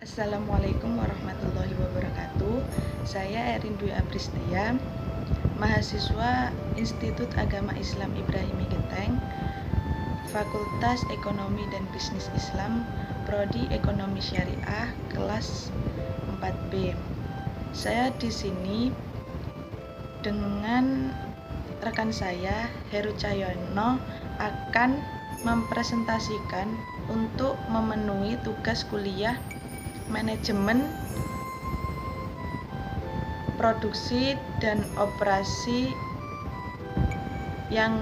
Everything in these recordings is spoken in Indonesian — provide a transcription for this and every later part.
Assalamualaikum warahmatullahi wabarakatuh. Saya Erin Dwi Apristia, mahasiswa Institut Agama Islam Ibrahimi Genteng, Fakultas Ekonomi dan Bisnis Islam, Prodi Ekonomi Syariah, kelas 4B. Saya di sini dengan rekan saya, Heru Cahyono, akan mempresentasikan untuk memenuhi tugas kuliah manajemen produksi dan operasi yang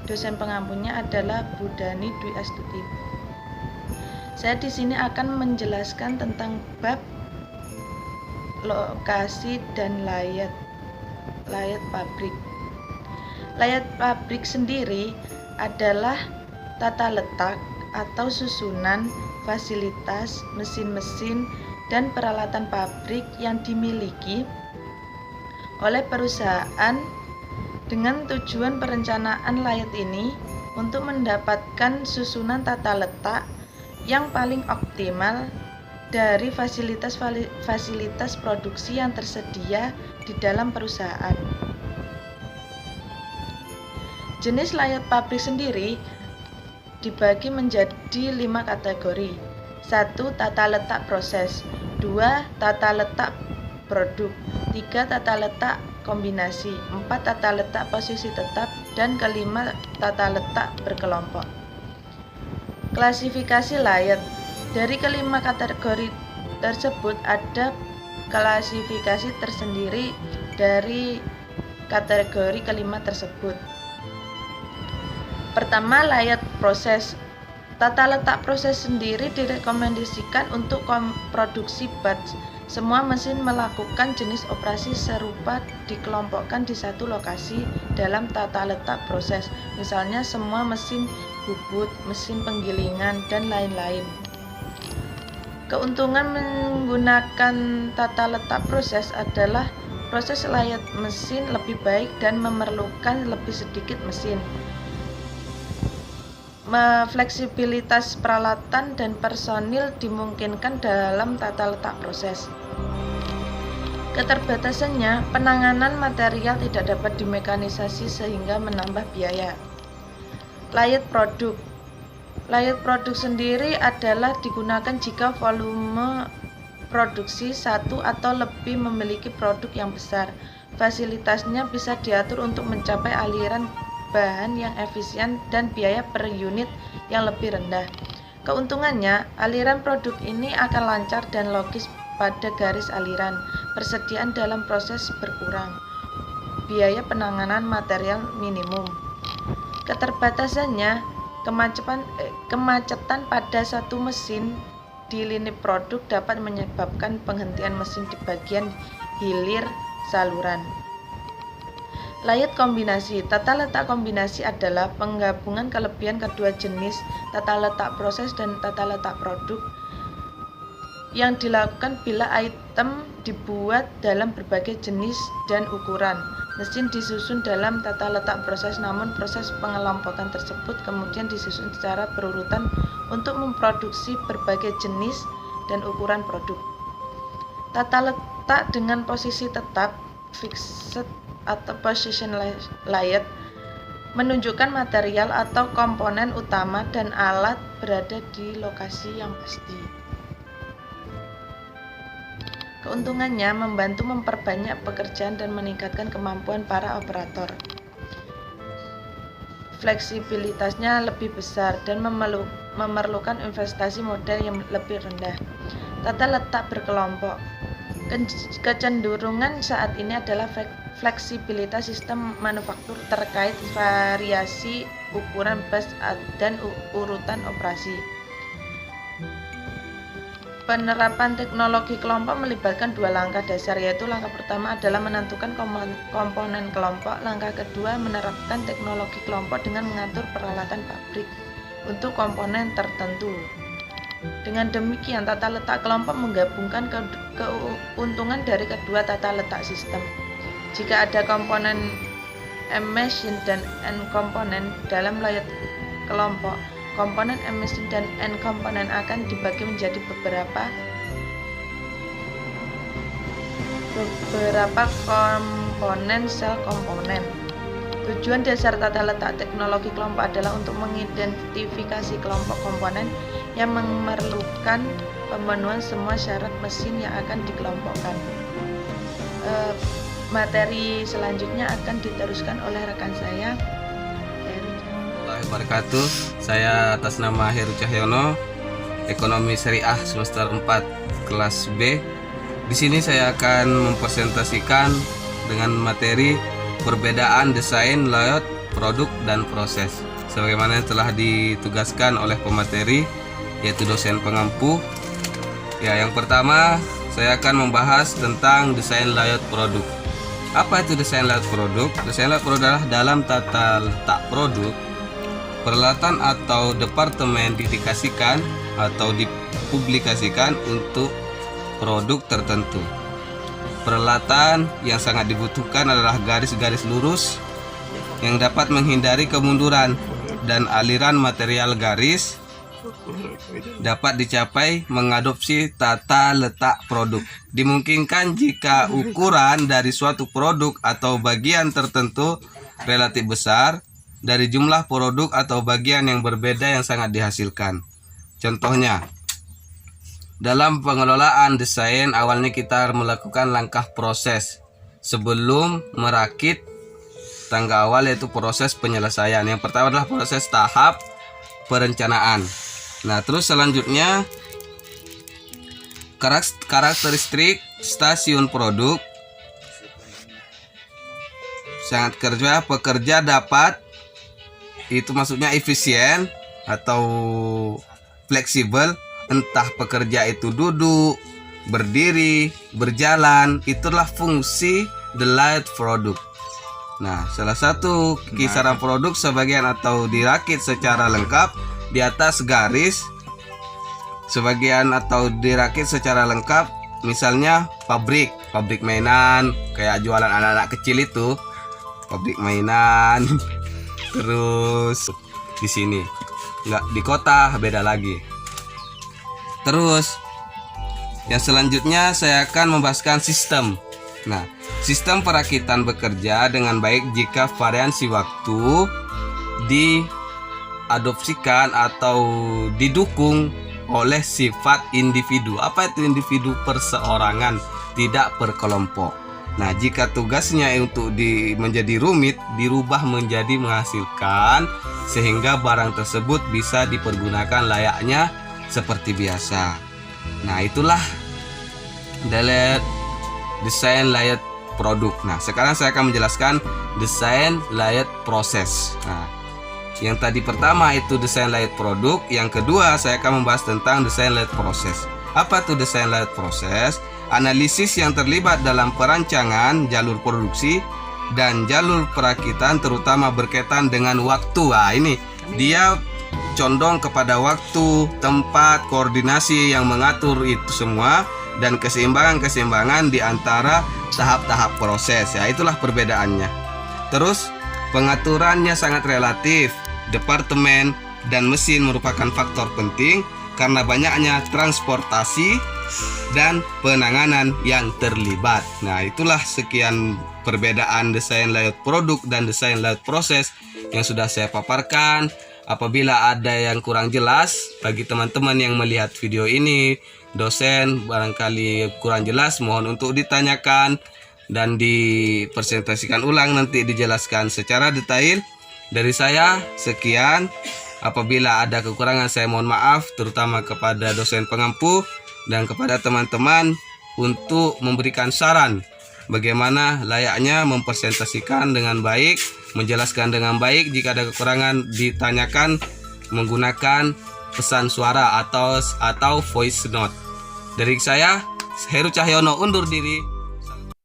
dosen pengampunya adalah Bu Dani Dwi Astuti. Saya di sini akan menjelaskan tentang bab lokasi dan layat pabrik. Layat pabrik sendiri adalah tata letak atau susunan fasilitas, mesin-mesin, dan peralatan pabrik yang dimiliki oleh perusahaan dengan tujuan perencanaan layat ini untuk mendapatkan susunan tata letak yang paling optimal dari fasilitas produksi yang tersedia di dalam perusahaan. Jenis layat pabrik sendiri dibagi menjadi 5 kategori. 1. Tata letak proses. 2. Tata letak produk. 3. Tata letak kombinasi. 4. Tata letak posisi tetap. Dan kelima, tata letak berkelompok. Klasifikasi layat. Dari kelima kategori tersebut ada klasifikasi tersendiri dari kategori kelima tersebut. Pertama, layat proses. Tata letak proses sendiri direkomendasikan untuk produksi batch. Semua mesin melakukan jenis operasi serupa dikelompokkan di satu lokasi dalam tata letak proses. Misalnya semua mesin bubut, mesin penggilingan, dan lain-lain. Keuntungan menggunakan tata letak proses adalah proses layat mesin lebih baik dan memerlukan lebih sedikit mesin. Fleksibilitas peralatan dan personil dimungkinkan dalam tata letak proses. Keterbatasannya, penanganan material tidak dapat dimekanisasi sehingga menambah biaya. Layat produk. Layat produk sendiri adalah digunakan jika volume produksi satu atau lebih memiliki produk yang besar. Fasilitasnya bisa diatur untuk mencapai aliran bahan yang efisien dan biaya per unit yang lebih rendah. Keuntungannya, aliran produk ini akan lancar dan logis pada garis aliran. Persediaan dalam proses berkurang. Biaya penanganan material minimum. Keterbatasannya, kemacetan pada satu mesin di lini produk dapat menyebabkan penghentian mesin di bagian hilir saluran. Layat kombinasi. Tata letak kombinasi adalah penggabungan kelebihan kedua jenis tata letak proses dan tata letak produk yang dilakukan bila item dibuat dalam berbagai jenis dan ukuran. Mesin disusun dalam tata letak proses, namun proses pengelompokan tersebut kemudian disusun secara berurutan untuk memproduksi berbagai jenis dan ukuran produk. Tata letak dengan posisi tetap fixed atau position layat menunjukkan material atau komponen utama dan alat berada di lokasi yang pasti. Keuntungannya membantu memperbanyak pekerjaan dan meningkatkan kemampuan para operator. Fleksibilitasnya lebih besar dan memerlukan investasi modal yang lebih rendah. Tata letak berkelompok. Kecenderungan saat ini adalah fleksibilitas sistem manufaktur terkait variasi ukuran batch dan urutan operasi. Penerapan teknologi kelompok melibatkan dua langkah dasar, yaitu langkah pertama adalah menentukan komponen kelompok, langkah kedua menerapkan teknologi kelompok dengan mengatur peralatan pabrik untuk komponen tertentu. Dengan demikian, tata letak kelompok menggabungkan keuntungan dari kedua tata letak sistem. Jika ada komponen M-machine dan N-komponen dalam layat kelompok, komponen M-machine dan N-komponen akan dibagi menjadi beberapa beberapa komponen sel komponen. Tujuan dasar tata letak teknologi kelompok adalah untuk mengidentifikasi kelompok komponen yang memerlukan pemenuhan semua syarat mesin yang akan dikelompokkan. Materi selanjutnya akan diteruskan oleh rekan saya, Heru Wabarakatuh. Saya atas nama Heru Cahyono, Ekonomi Syariah semester 4 kelas B. Di sini saya akan mempresentasikan dengan materi perbedaan desain, layout, produk, dan proses. Sebagaimana telah ditugaskan oleh pemateri, yaitu dosen pengampu. Ya, yang pertama saya akan membahas tentang desain layout produk. Apa itu desain layout produk? Desain layout produk adalah dalam tata letak produk, peralatan atau departemen didedikasikan atau dipublikasikan untuk produk tertentu. Peralatan yang sangat dibutuhkan adalah garis-garis lurus yang dapat menghindari kemunduran dan aliran material garis dapat dicapai mengadopsi tata letak produk. Dimungkinkan jika ukuran dari suatu produk atau bagian tertentu relatif besar dari jumlah produk atau bagian yang berbeda yang sangat dihasilkan. Contohnya, dalam pengelolaan desain, awalnya kita melakukan langkah proses sebelum merakit tangga awal, yaitu proses penyelesaian. Yang pertama adalah proses tahap perencanaan. Nah, terus selanjutnya karakteristik stasiun produk. Sangat pekerja dapat, itu maksudnya efisien atau fleksibel. Entah pekerja itu duduk, berdiri, berjalan, itulah fungsi the layout produk. Nah, salah satu kisaran produk sebagian atau dirakit secara lengkap di atas garis, sebagian atau dirakit secara lengkap, misalnya pabrik mainan, kayak jualan anak-anak kecil itu, pabrik mainan. Terus di sini, nggak di kota beda lagi. Terus yang selanjutnya saya akan membahaskan sistem. Nah, sistem perakitan bekerja dengan baik jika variasi waktu diadopsikan atau didukung oleh sifat individu. Apa itu individu? Perseorangan, tidak per kelompok. Nah, jika tugasnya untuk menjadi rumit, dirubah menjadi menghasilkan, sehingga barang tersebut bisa dipergunakan layaknya seperti biasa. Nah, itulah desain layout produk. Nah, sekarang saya akan menjelaskan desain layout proses. Nah, yang tadi pertama itu desain layout produk, yang kedua saya akan membahas tentang desain layout proses. Apa itu desain layout proses? Analisis yang terlibat dalam perancangan jalur produksi dan jalur perakitan, terutama berkaitan dengan waktu. Nah, ini dia condong kepada waktu, tempat, koordinasi yang mengatur itu semua, dan keseimbangan di antara tahap-tahap proses. Ya, itulah perbedaannya. Terus pengaturannya sangat relatif. Departemen dan mesin merupakan faktor penting karena banyaknya transportasi dan penanganan yang terlibat. Nah, itulah sekian perbedaan desain layout produk dan desain layout proses yang sudah saya paparkan. Apabila ada yang kurang jelas bagi teman-teman yang melihat video ini, dosen barangkali kurang jelas, mohon untuk ditanyakan dan dipresentasikan ulang, nanti dijelaskan secara detail. Dari saya sekian. Apabila ada kekurangan saya mohon maaf, terutama kepada dosen pengampu dan kepada teman-teman untuk memberikan saran bagaimana layaknya mempresentasikan dengan baik, menjelaskan dengan baik. Jika ada kekurangan ditanyakan menggunakan pesan suara atau voice note. Dari saya, Heru Cahyono, undur diri.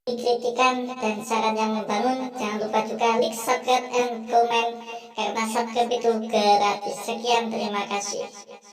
Kritikan dan saran yang membangun, jangan lupa juga like, subscribe, and comment, karena subscribe itu gratis. Sekian, terima kasih.